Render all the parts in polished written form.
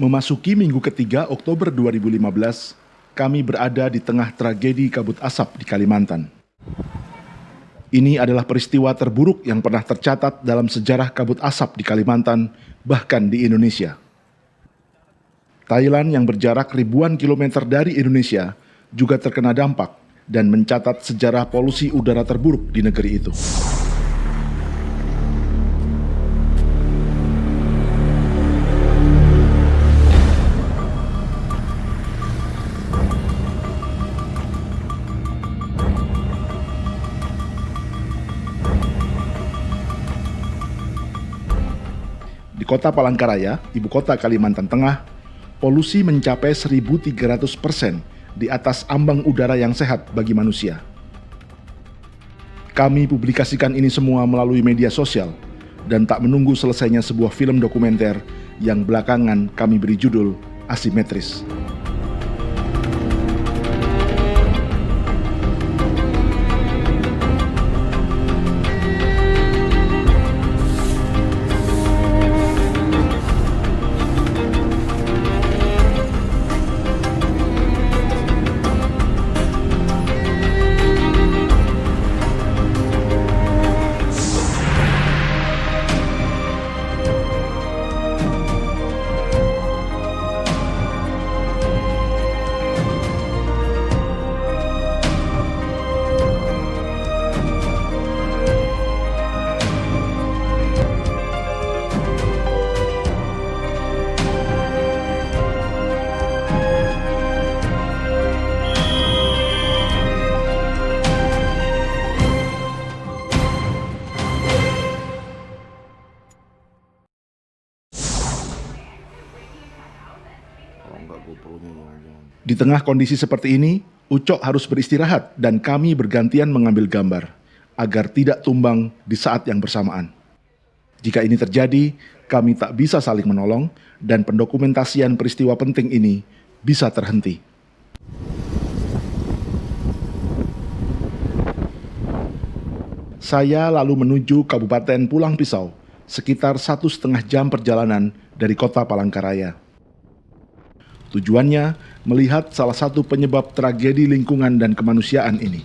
Memasuki minggu ketiga Oktober 2015, kami berada di tengah tragedi kabut asap di Kalimantan. Ini adalah peristiwa terburuk yang pernah tercatat dalam sejarah kabut asap di Kalimantan, bahkan di Indonesia. Thailand yang berjarak ribuan kilometer dari Indonesia juga terkena dampak dan mencatat sejarah polusi udara terburuk di negeri itu. Di kota Palangkaraya, ibu kota Kalimantan Tengah, polusi mencapai 1.300% di atas ambang udara yang sehat bagi manusia. Kami publikasikan ini semua melalui media sosial dan tak menunggu selesainya sebuah film dokumenter yang belakangan kami beri judul Asimetris. Di tengah kondisi seperti ini, Ucok harus beristirahat dan kami bergantian mengambil gambar agar tidak tumbang di saat yang bersamaan. Jika ini terjadi, kami tak bisa saling menolong dan pendokumentasian peristiwa penting ini bisa terhenti. Saya lalu menuju Kabupaten Pulang Pisau, sekitar 1,5 jam perjalanan dari kota Palangkaraya. Tujuannya melihat salah satu penyebab tragedi lingkungan dan kemanusiaan ini.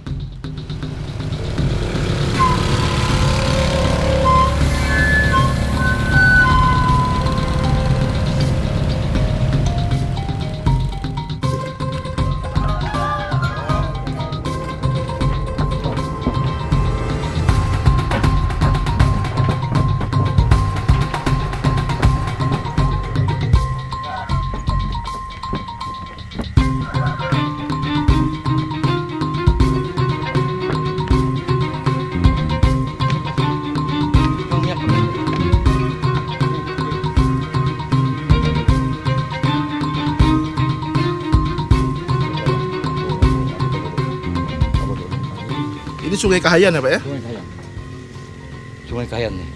Ini Sungai Kahayan ya Pak ya? Sungai Kahayan. Sungai Kahayan nih.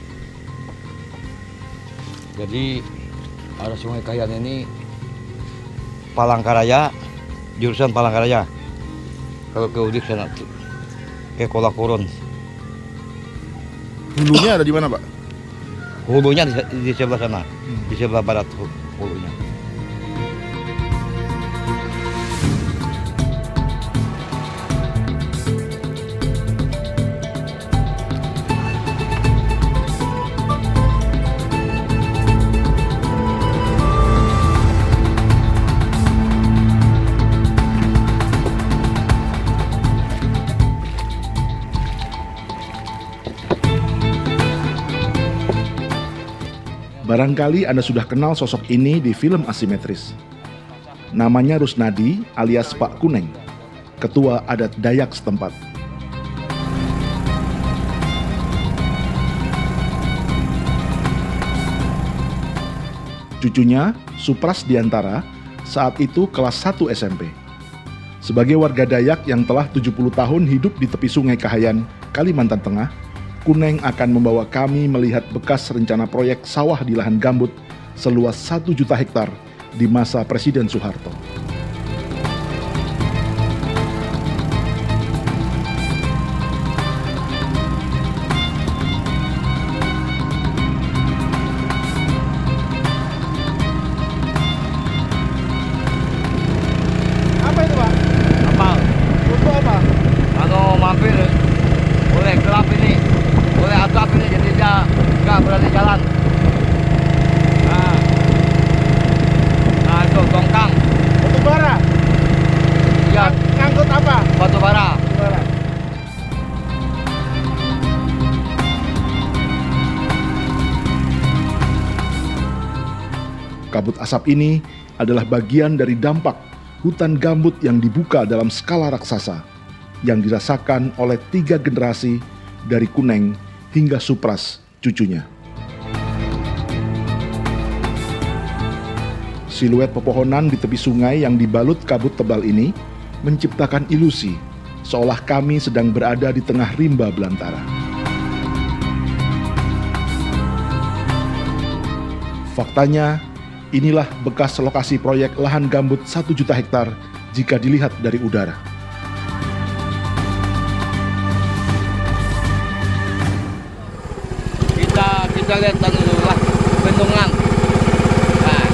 Jadi ada Sungai Kahayan ini Palangkaraya, jurusan Palangkaraya. Kalau ke Udik sana ke Kolakoron. Hulunya ada di mana Pak? Hulunya di sebelah sana, di sebelah barat hulunya. Barangkali Anda sudah kenal sosok ini di film Asimetris. Namanya Rusnadi alias Pak Kuneng, ketua adat Dayak setempat. Cucunya, Supras Diantara, saat itu kelas 1 SMP. Sebagai warga Dayak yang telah 70 tahun hidup di tepi Sungai Kahayan, Kalimantan Tengah, Kuneng akan membawa kami melihat bekas rencana proyek sawah di lahan gambut seluas 1 juta hektar di masa Presiden Soeharto. Kabut asap ini adalah bagian dari dampak hutan gambut yang dibuka dalam skala raksasa yang dirasakan oleh 3 generasi dari Kuneng hingga Supras cucunya. Siluet pepohonan di tepi sungai yang dibalut kabut tebal ini menciptakan ilusi seolah kami sedang berada di tengah rimba belantara. Faktanya, inilah bekas lokasi proyek lahan gambut 1 juta hektar jika dilihat dari udara. Kita lihat dulu lah bendungan. Nah,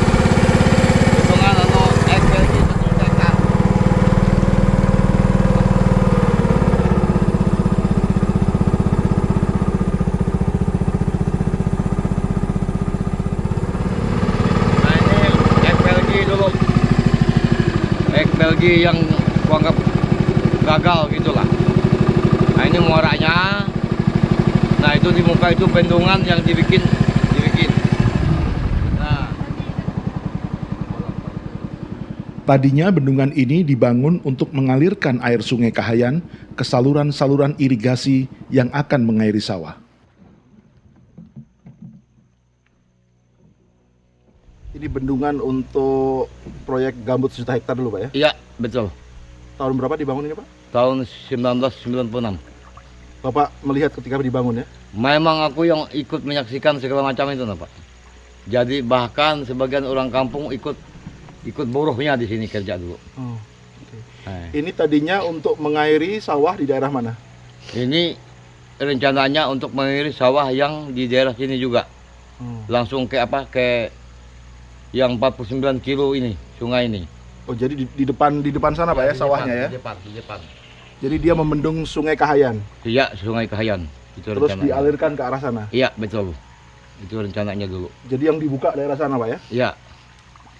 bendungan atau FLG 1 hektar. Nah ini FLG dulu. FLG yang kuanggap gagal gitulah. Nah ini muaranya. Nah itu di muka itu bendungan yang dibikin. Nah. Tadinya bendungan ini dibangun untuk mengalirkan air Sungai Kahayan ke saluran-saluran irigasi yang akan mengairi sawah. Ini bendungan untuk proyek gambut 1 juta hektar dulu Pak ya? Iya betul. Tahun berapa dibangun ini Pak? Tahun 1996. Bapak melihat ketika dibangun ya? Memang aku yang ikut menyaksikan segala macam itu, nah, Pak. Jadi bahkan sebagian orang kampung ikut buruhnya di sini kerja dulu. Oh, okay. Ini tadinya untuk mengairi sawah di daerah mana? Ini rencananya untuk mengairi sawah yang di daerah sini juga. Langsung ke yang 49 kilo ini, sungai ini. Oh, jadi di depan sana Pak ya sawahnya ya? Di depan. Jadi dia membendung Sungai Kahayan. Iya, Sungai Kahayan. Itu terus rencananya. Dialirkan ke arah sana. Iya, betul. Itu rencananya dulu. Jadi yang dibuka daerah sana, Pak ya? Iya.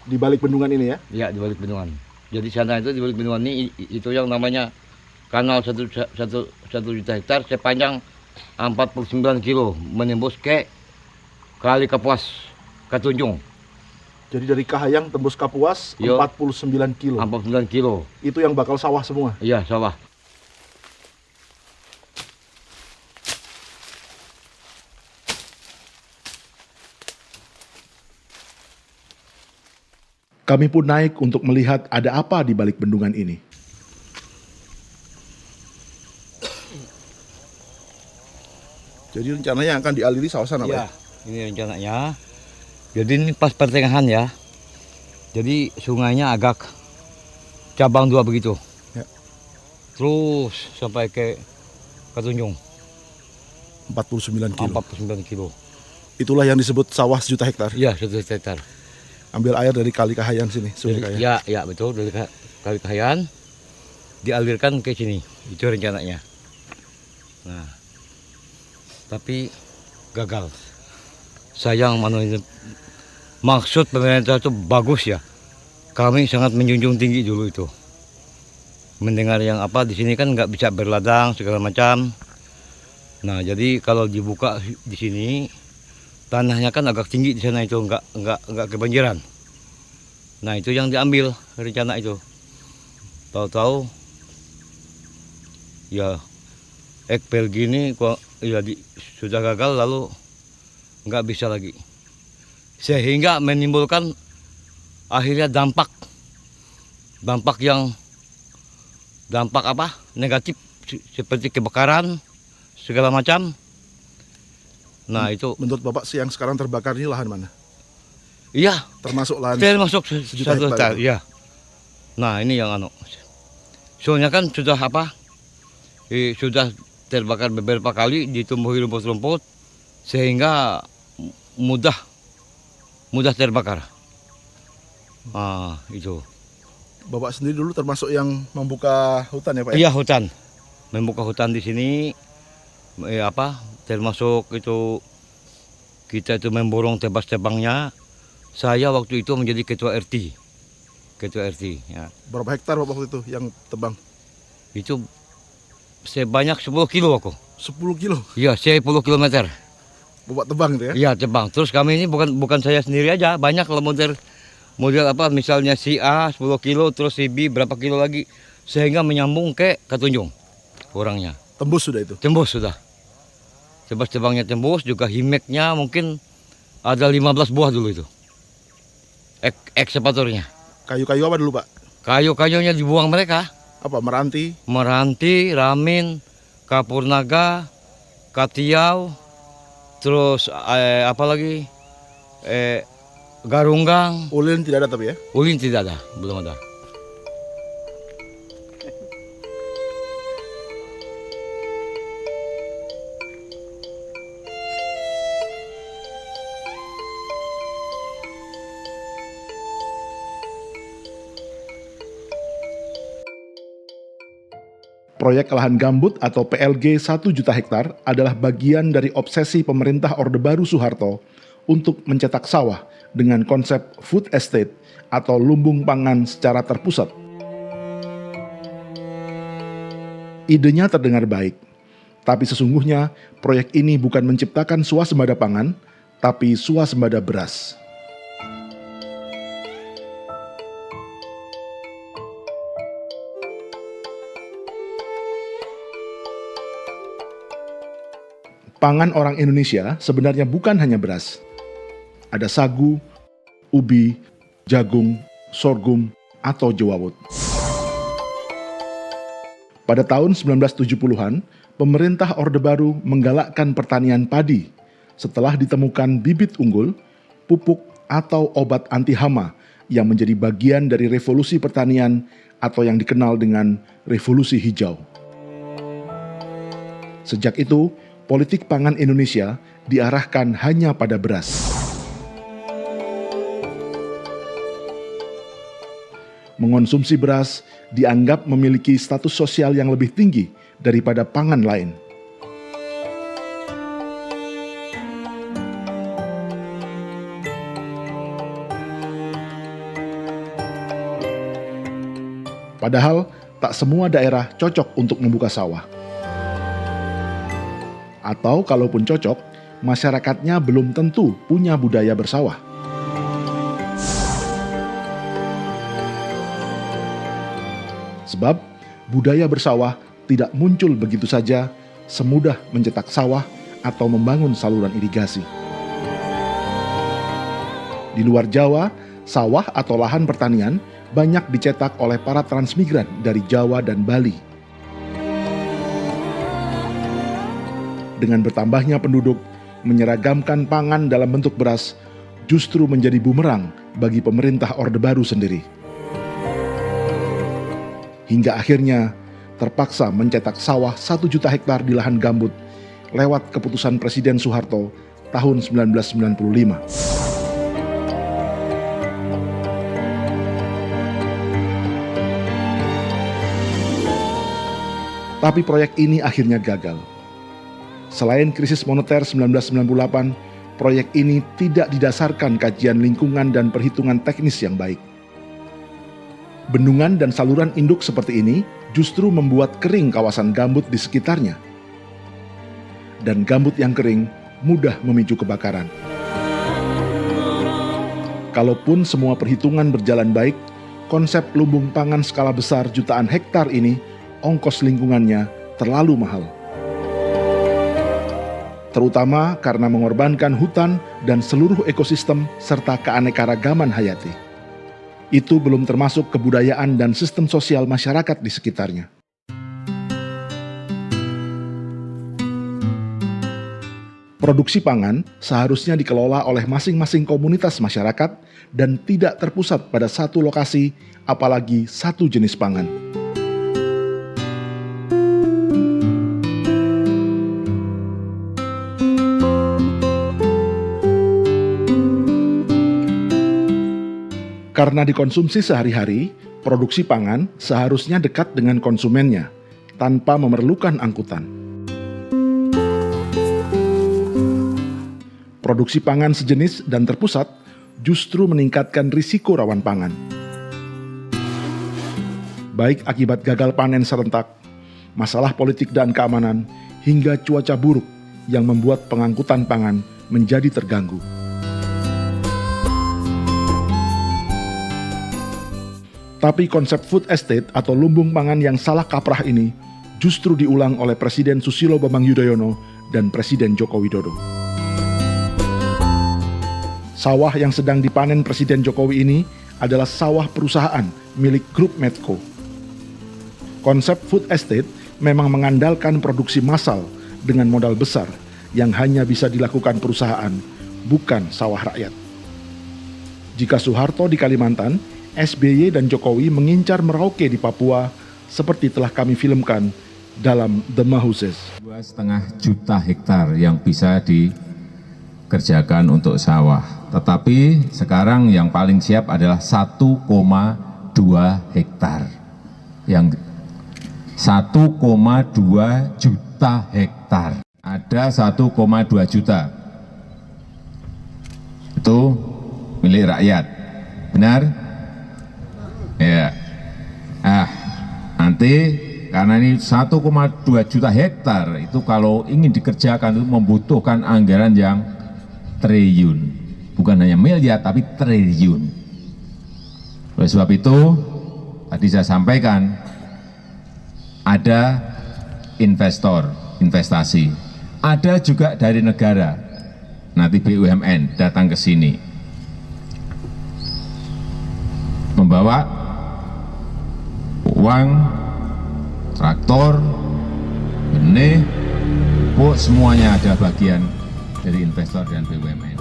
Di balik bendungan ini ya? Iya, di balik bendungan. Jadi sana itu di balik bendungan ini itu yang namanya kanal 1 juta hektar sepanjang 49 kilo menembus ke Kali Kapuas, Katunjung. Jadi dari Kahayang tembus Kapuas 49 kilo. 49 kilo. Itu yang bakal sawah semua? Iya, sawah. Kami pun naik untuk melihat ada apa di balik bendungan ini. Jadi rencananya akan dialiri sawah sana, Pak? Iya, ini rencananya. Jadi ini pas pertengahan ya. Jadi sungainya agak cabang 2 begitu. Ya. Terus sampai ke Katunjung. 49 kilo. 49 kilo. Itulah yang disebut sawah 1 juta hektar? Iya, 1 juta hektar. Ambil air dari Kali Kahayan sini, Sungai Kahayan? Ya betul, dari Kali Kahayan dialirkan ke sini, itu rencananya. Nah, tapi gagal. Sayang, maksud pemerintah itu bagus ya. Kami sangat menjunjung tinggi dulu itu. Mendengar yang di sini kan nggak bisa berladang segala macam. Nah, jadi kalau dibuka di sini, tanahnya kan agak tinggi di sana itu nggak kebanjiran. Nah itu yang diambil rencana itu. Tahu-tahu ya ekpel gini ya sudah gagal lalu nggak bisa lagi. Sehingga menimbulkan akhirnya dampak negatif seperti kebakaran segala macam. Nah itu menurut Bapak yang sekarang terbakar ini lahan mana? Iya, termasuk lahan 1 juta hektar. Iya. Nah ini yang soalnya kan sudah sudah terbakar beberapa kali, ditumbuhi rumput-rumput sehingga mudah terbakar. Itu. Bapak sendiri dulu termasuk yang membuka hutan ya Pak? Iya, hutan. Membuka hutan di sini. Termasuk itu kita itu memborong tebas-tebangnya. Saya waktu itu menjadi ketua RT ya. Berapa hektar Bapak waktu itu yang tebang? Itu sebanyak 10 kilo aku. 10 kilo? Iya, 10 kilometer. Bapak tebang itu ya? Iya, tebang. Terus kami ini bukan saya sendiri aja, banyak Model apa misalnya si A 10 kilo terus si B berapa kilo lagi sehingga menyambung ke Katunjung orangnya. Tembus sudah itu. Tembus sudah. Tebas-tebangnya tembus juga himeknya mungkin ada 15 buah dulu itu. Ekskavatornya. Kayu-kayu apa dulu Pak? Kayu-kayunya dibuang mereka. Apa meranti? Meranti, ramin, kapur naga, katiau, terus apa lagi? Garunggang. Ulin tidak ada tapi ya? Ulin tidak ada, belum ada. Proyek lahan gambut atau PLG 1 juta hektar adalah bagian dari obsesi pemerintah Orde Baru Soeharto untuk mencetak sawah dengan konsep food estate atau lumbung pangan secara terpusat. Idenya terdengar baik, tapi sesungguhnya proyek ini bukan menciptakan swasembada pangan, tapi swasembada beras. Pangan orang Indonesia sebenarnya bukan hanya beras. Ada sagu, ubi, jagung, sorghum, atau jewawut. Pada tahun 1970-an, pemerintah Orde Baru menggalakkan pertanian padi setelah ditemukan bibit unggul, pupuk, atau obat anti hama yang menjadi bagian dari revolusi pertanian atau yang dikenal dengan revolusi hijau. Sejak itu, politik pangan Indonesia diarahkan hanya pada beras. Mengonsumsi beras dianggap memiliki status sosial yang lebih tinggi daripada pangan lain. Padahal tak semua daerah cocok untuk membuka sawah. Atau kalaupun cocok, masyarakatnya belum tentu punya budaya bersawah. Sebab budaya bersawah tidak muncul begitu saja semudah mencetak sawah atau membangun saluran irigasi. Di luar Jawa, sawah atau lahan pertanian banyak dicetak oleh para transmigran dari Jawa dan Bali. Dengan bertambahnya penduduk, menyeragamkan pangan dalam bentuk beras justru menjadi bumerang bagi pemerintah Orde Baru sendiri. Hingga akhirnya terpaksa mencetak sawah 1 juta hektar di lahan gambut lewat keputusan Presiden Soeharto tahun 1995. Tapi proyek ini akhirnya gagal. Selain krisis moneter 1998, proyek ini tidak didasarkan kajian lingkungan dan perhitungan teknis yang baik. Bendungan dan saluran induk seperti ini justru membuat kering kawasan gambut di sekitarnya. Dan gambut yang kering mudah memicu kebakaran. Kalaupun semua perhitungan berjalan baik, konsep lumbung pangan skala besar jutaan hektar ini, ongkos lingkungannya terlalu mahal. Terutama karena mengorbankan hutan dan seluruh ekosistem serta keanekaragaman hayati. Itu belum termasuk kebudayaan dan sistem sosial masyarakat di sekitarnya. Produksi pangan seharusnya dikelola oleh masing-masing komunitas masyarakat dan tidak terpusat pada satu lokasi, apalagi satu jenis pangan. Karena dikonsumsi sehari-hari, produksi pangan seharusnya dekat dengan konsumennya, tanpa memerlukan angkutan. Produksi pangan sejenis dan terpusat justru meningkatkan risiko rawan pangan. Baik akibat gagal panen serentak, masalah politik dan keamanan, hingga cuaca buruk yang membuat pengangkutan pangan menjadi terganggu. Tapi konsep food estate atau lumbung pangan yang salah kaprah ini justru diulang oleh Presiden Susilo Bambang Yudhoyono dan Presiden Joko Widodo. Sawah yang sedang dipanen Presiden Jokowi ini adalah sawah perusahaan milik grup Medco. Konsep food estate memang mengandalkan produksi massal dengan modal besar yang hanya bisa dilakukan perusahaan, bukan sawah rakyat. Jika Soeharto di Kalimantan, SBY dan Jokowi mengincar Merauke di Papua seperti telah kami filmkan dalam The Mahuzes. 2,5 juta hektar yang bisa dikerjakan untuk sawah. Tetapi sekarang yang paling siap adalah 1,2 hektar. Yang 1,2 juta hektar. Ada 1,2 juta. Itu milik rakyat. Benar? Ya. Nanti karena ini 1,2 juta hektar itu kalau ingin dikerjakan itu membutuhkan anggaran yang triliun. Bukan hanya miliar tapi triliun. Oleh sebab itu tadi saya sampaikan ada investor, investasi. Ada juga dari negara. Nanti BUMN datang ke sini. Membawa uang, traktor, benih, pupuk, semuanya ada bagian dari investor dan BUMN.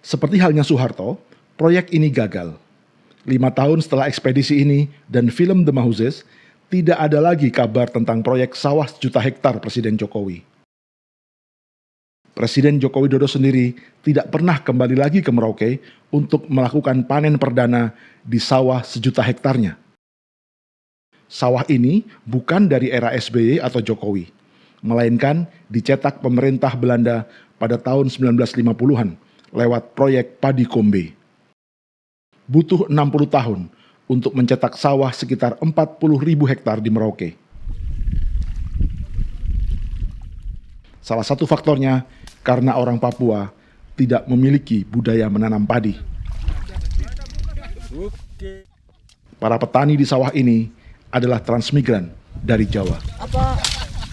Seperti halnya Soeharto, proyek ini gagal. 5 tahun setelah ekspedisi ini dan film The Mahuzes, tidak ada lagi kabar tentang proyek sawah 1 juta hektar Presiden Jokowi. Presiden Joko Widodo sendiri tidak pernah kembali lagi ke Merauke untuk melakukan panen perdana di sawah 1 juta hektarnya. Sawah ini bukan dari era SBY atau Jokowi, melainkan dicetak pemerintah Belanda pada tahun 1950-an lewat proyek Padi Kombe. Butuh 60 tahun untuk mencetak sawah sekitar 40.000 hektar di Merauke. Salah satu faktornya karena orang Papua tidak memiliki budaya menanam padi. Para petani di sawah ini adalah transmigran dari Jawa. Apa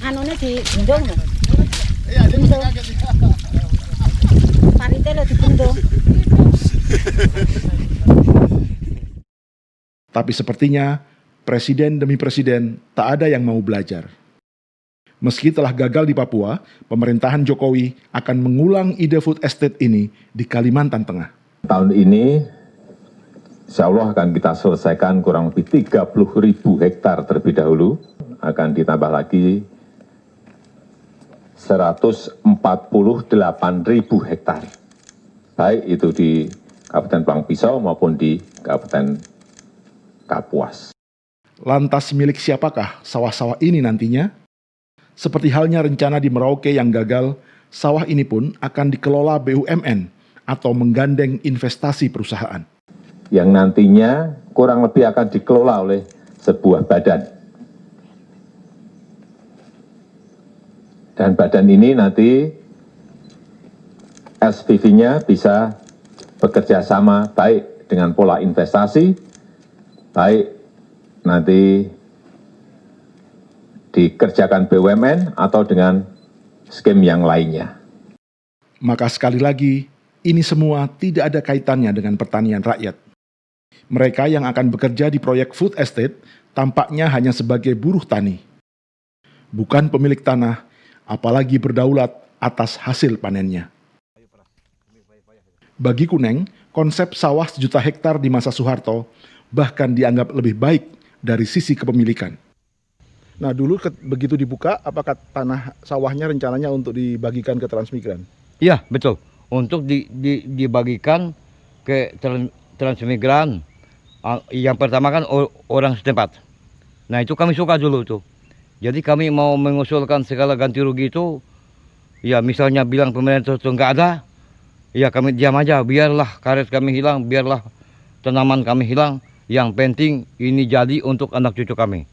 anune digendong? Iya, parite lo digendong. Tapi sepertinya presiden demi presiden tak ada yang mau belajar. Meski telah gagal di Papua, pemerintahan Jokowi akan mengulang ide food estate ini di Kalimantan Tengah. Tahun ini, insya Allah akan kita selesaikan kurang lebih 30.000 hektar terlebih dahulu. Akan ditambah lagi 148.000 hektar. Baik itu di Kabupaten Pulang Pisau maupun di Kabupaten Kapuas. Lantas milik siapakah sawah-sawah ini nantinya? Seperti halnya rencana di Merauke yang gagal, sawah ini pun akan dikelola BUMN atau menggandeng investasi perusahaan. Yang nantinya kurang lebih akan dikelola oleh sebuah badan. Dan badan ini nanti SPV-nya bisa bekerja sama baik dengan pola investasi, baik nanti dikerjakan BUMN atau dengan skema yang lainnya. Maka sekali lagi, ini semua tidak ada kaitannya dengan pertanian rakyat. Mereka yang akan bekerja di proyek food estate tampaknya hanya sebagai buruh tani. Bukan pemilik tanah, apalagi berdaulat atas hasil panennya. Bagi Kuneng, konsep sawah 1 juta hektar di masa Soeharto bahkan dianggap lebih baik dari sisi kepemilikan. Nah dulu begitu dibuka, apakah tanah sawahnya rencananya untuk dibagikan ke transmigran? Iya betul, untuk dibagikan ke transmigran. Yang pertama kan orang setempat. Nah itu kami suka dulu tuh. Jadi kami mau mengusulkan segala ganti rugi itu, ya misalnya bilang pemerintah itu nggak ada, ya kami diam aja, biarlah karet kami hilang, biarlah tanaman kami hilang. Yang penting ini jadi untuk anak cucu kami.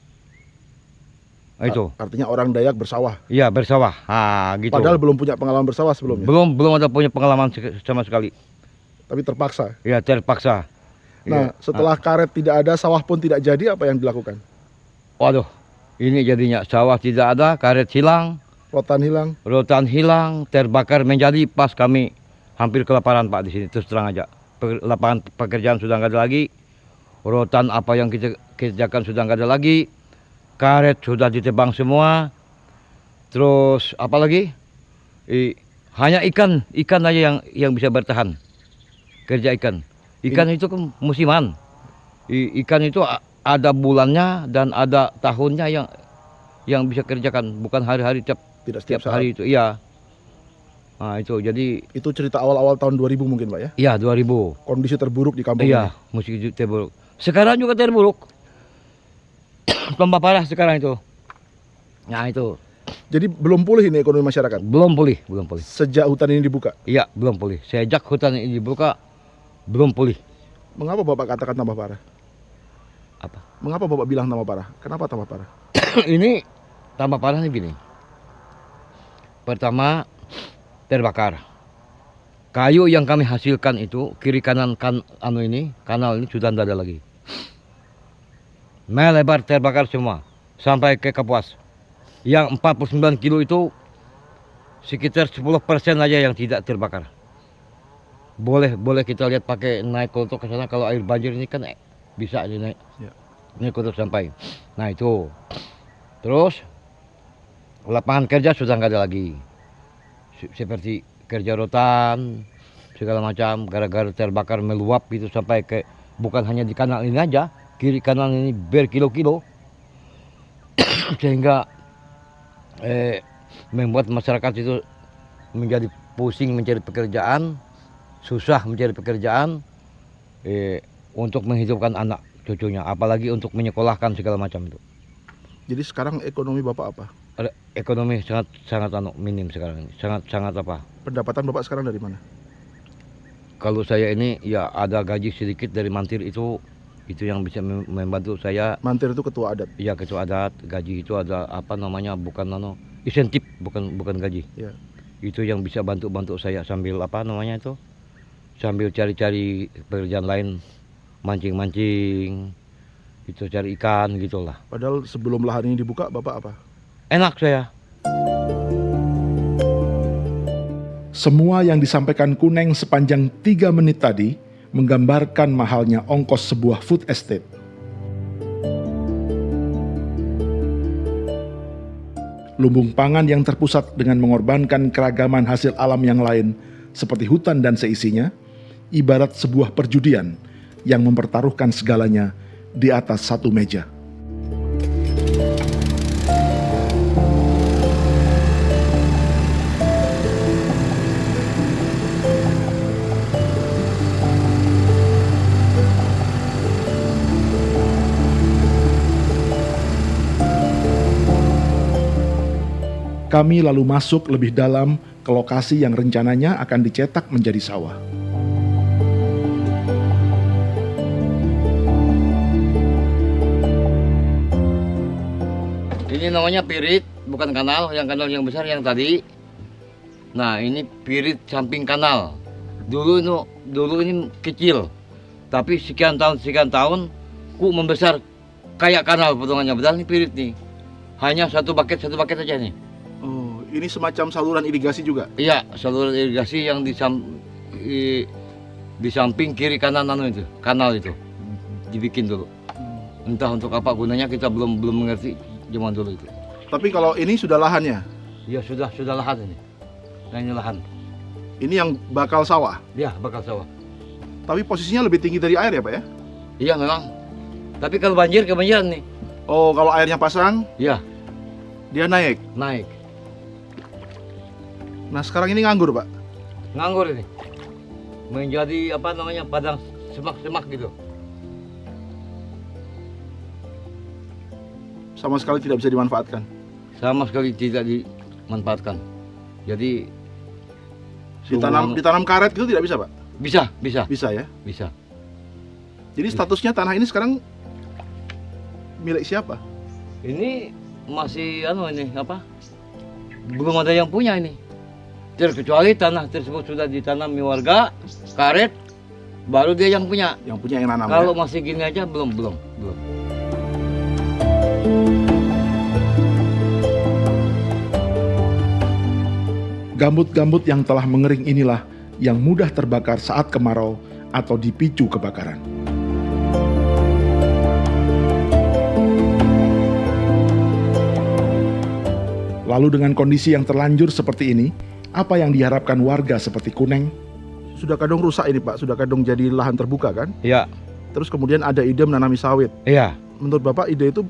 Itu. Artinya orang Dayak bersawah. Iya bersawah. Gitu. Padahal belum punya pengalaman bersawah sebelumnya. Belum ada punya pengalaman sama sekali. Tapi terpaksa. Ya terpaksa. Nah, setelah karet tidak ada, sawah pun tidak jadi, apa yang dilakukan? Waduh, ini jadinya sawah tidak ada, karet hilang, Rotan hilang. rotan hilang, terbakar menjadi pas kami hampir kelaparan Pak di sini, terus terang aja. Lapangan pekerjaan sudah nggak ada lagi, rotan apa yang kita kerjakan sudah nggak ada lagi, karet sudah ditebang semua, terus apa lagi? Hanya ikan aja yang bisa bertahan, kerja ikan. Ikan itu kan musiman, ikan itu ada bulannya dan ada tahunnya yang bisa kerjakan, bukan hari-hari Tidak tiap setiap saat. hari itu, iya. Nah itu jadi, Itu cerita awal-awal tahun 2000 mungkin Pak ya? iya 2000. Kondisi terburuk di kampung Iya, musik terburuk. Sekarang juga terburuk. Tambah parah sekarang itu. Nah itu, ini. Jadi belum pulih ini ekonomi masyarakat? belum pulih. Sejak hutan ini dibuka? Iya, belum pulih. Sejak hutan ini dibuka, belum pulih. Mengapa Bapak katakan tambah parah? Apa? Mengapa Bapak bilang tambah parah? Kenapa tambah parah? Ini tambah parah nih gini. Pertama, terbakar. Kayu yang kami hasilkan itu, kiri kanan kanal ini sudah tidak ada lagi. Melebar terbakar semua, sampai ke Kapuas. Yang 49 kilo itu sekitar 10% aja yang tidak terbakar. Boleh kita lihat pakai naik kotor ke sana, kalau air banjir ini kan bisa aja naik. Ya. Naik kotor sampai. Nah itu. Terus lapangan kerja sudah nggak ada lagi. Seperti kerja rotan segala macam, gara-gara terbakar meluap gitu sampai ke, bukan hanya di kanal ini aja, kiri kanan ini berkilo-kilo. Sehingga membuat masyarakat itu menjadi pusing mencari pekerjaan, susah mencari pekerjaan untuk menghidupkan anak cucunya, apalagi untuk menyekolahkan segala macam itu. Jadi sekarang ekonomi Bapak apa? Ekonomi sangat minim sekarang ini, sangat apa? Pendapatan Bapak sekarang dari mana? Kalau saya ini ya ada gaji sedikit dari mantir itu yang bisa membantu saya. Mantir itu ketua adat. Ya ketua adat, gaji itu ada apa namanya, bukan insentif, bukan gaji. Ya. Itu yang bisa bantu saya sambil apa namanya itu, sambil cari-cari pekerjaan lain, mancing, itu cari ikan gitulah. Padahal sebelum lahan ini dibuka Bapak apa? Enak saya. Semua yang disampaikan Kuneng sepanjang 3 menit tadi menggambarkan mahalnya ongkos sebuah food estate. Lumbung pangan yang terpusat dengan mengorbankan keragaman hasil alam yang lain seperti hutan dan seisinya, ibarat sebuah perjudian yang mempertaruhkan segalanya di atas satu meja. Kami lalu masuk lebih dalam ke lokasi yang rencananya akan dicetak menjadi sawah. Ini namanya pirit, bukan kanal yang besar yang tadi. Nah, ini pirit samping kanal. Dulu ini kecil, tapi sekian tahun ku membesar kayak kanal potongannya. Padahal ini pirit nih. Hanya satu baket aja nih. Oh, ini semacam saluran irigasi juga? Iya, saluran irigasi yang di samping kiri kanan kanal itu dibikin dulu. Entah untuk apa gunanya, kita belum mengerti zaman dulu itu. Tapi kalau ini sudah lahannya? Ya sudah lahan ini. Nah, ini lahan. Ini yang bakal sawah? Ya, bakal sawah. Tapi posisinya lebih tinggi dari air ya Pak ya? Iya memang. Tapi kalau banjir, kebanjiran nih. Oh, kalau airnya pasang, Ya, dia naik. naik. Nah sekarang ini nganggur Pak? Nganggur ini. Menjadi apa namanya, padang semak-semak gitu. Sama sekali tidak bisa dimanfaatkan? Sama sekali tidak dimanfaatkan. Jadi Ditanam karet gitu tidak bisa Pak? Bisa. Bisa ya? Bisa. Jadi statusnya tanah ini sekarang milik siapa? Ini masih ini apa? Belum ada yang punya ini. Terkecuali tanah tersebut sudah ditanami warga, karet, baru dia yang punya. Yang punya yang nanam. Kalau Ya? masih gini aja belum. Gambut-gambut yang telah mengering inilah yang mudah terbakar saat kemarau atau dipicu kebakaran. Lalu dengan kondisi yang terlanjur seperti ini, apa yang diharapkan warga seperti Kuneng? Sudah kadung rusak ini Pak, sudah kadung jadi lahan terbuka kan? Iya, Terus kemudian ada ide menanami sawit. iya, Menurut Bapak ide itu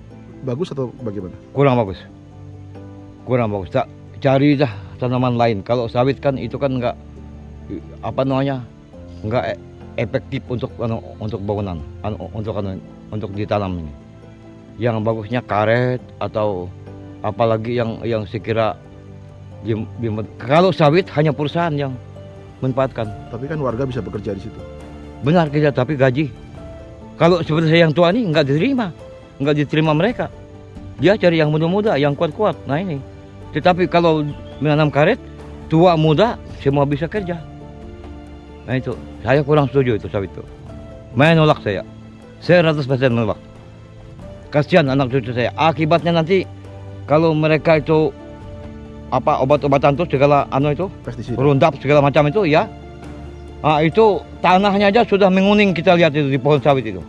bagus atau bagaimana? kurang bagus. Cari dah tanaman lain. Kalau sawit kan itu kan nggak efektif untuk bangunan, untuk ditanam ini. Yang bagusnya karet atau apalagi yang sekira kalau sawit hanya perusahaan yang manfaatkan. Tapi kan warga bisa bekerja di situ. Benar kerja tapi gaji. Kalau seperti saya yang tua ini nggak diterima mereka. Dia cari yang muda-muda, yang kuat-kuat. Nah ini. Tetapi kalau menanam karet, tua muda semua bisa kerja. Nah itu, saya kurang setuju itu sawit itu. Menolak saya. 100% menolak. Kasihan anak cucu saya. Akibatnya nanti kalau mereka itu obat-obatan tuh segala Pestisida. Roundup segala macam itu ya. Itu tanahnya aja sudah menguning, kita lihat itu di pohon sawit itu.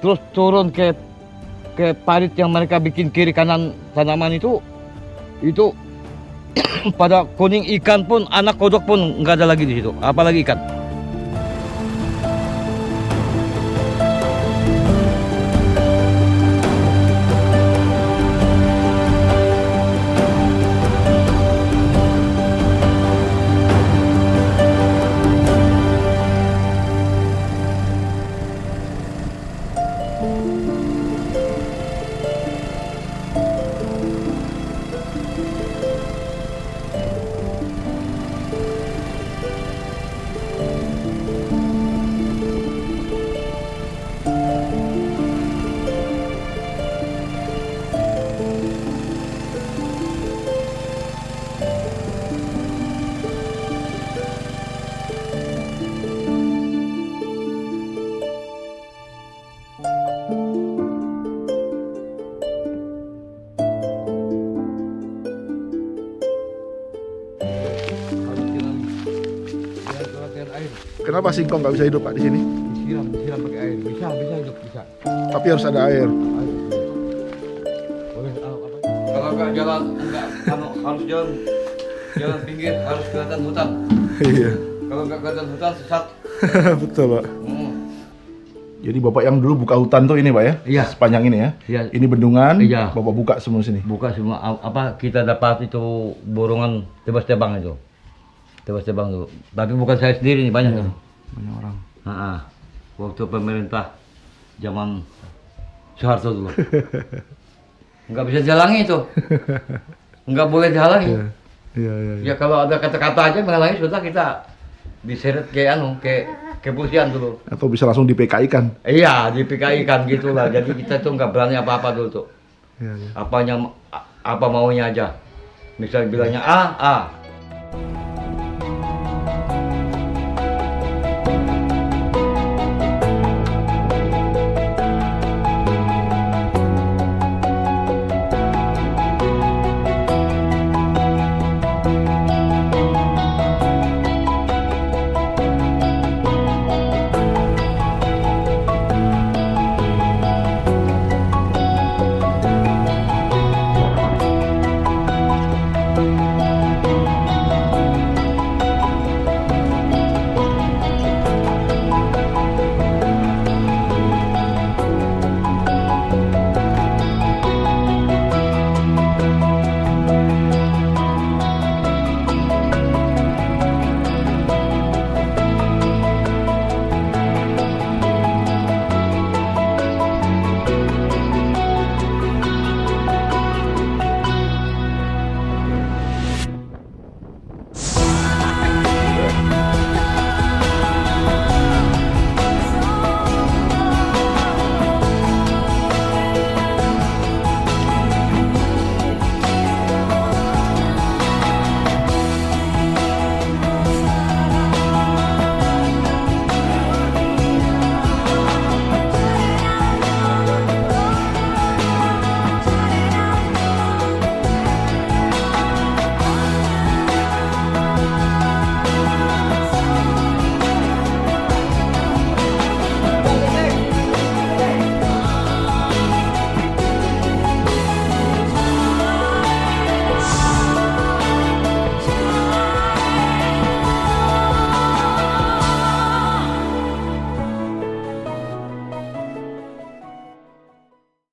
Terus turun ke parit yang mereka bikin kiri kanan tanaman itu pada kuning, ikan pun, anak kodok pun nggak ada lagi di situ, apalagi ikan. Kenapa singkong nggak bisa hidup Pak di sini? Disiram pakai air, bisa hidup, bisa. Tapi harus ada air. Boleh, kalau nggak jalan, harus jalan pinggir, harus kelihatan hutan. Iya. Kalau nggak kelihatan hutan, sesat. Betul Pak. Jadi Bapak yang dulu buka hutan tuh ini Pak ya? Iya. Sepanjang ini ya? Iya. Ini bendungan, Iya. Bapak buka semua sini. Buka semua, kita dapat itu borongan tebas-tebang itu. Tebas-tebang itu. Tapi bukan saya sendiri nih, banyak. Banyak orang. Waktu pemerintah zaman Soeharto dulu. Nggak bisa dihalangi itu. Nggak boleh dihalangi. Iya. Ya kalau ada kata-kata aja menghalangi, sudah kita diseret ke kepolisian dulu. Atau bisa langsung di PKI-kan. Iya, di PKI kan gitulah. Jadi kita tuh nggak berani apa-apa dulu tuh. Iya. Apa maunya aja. Misal bilangnya A,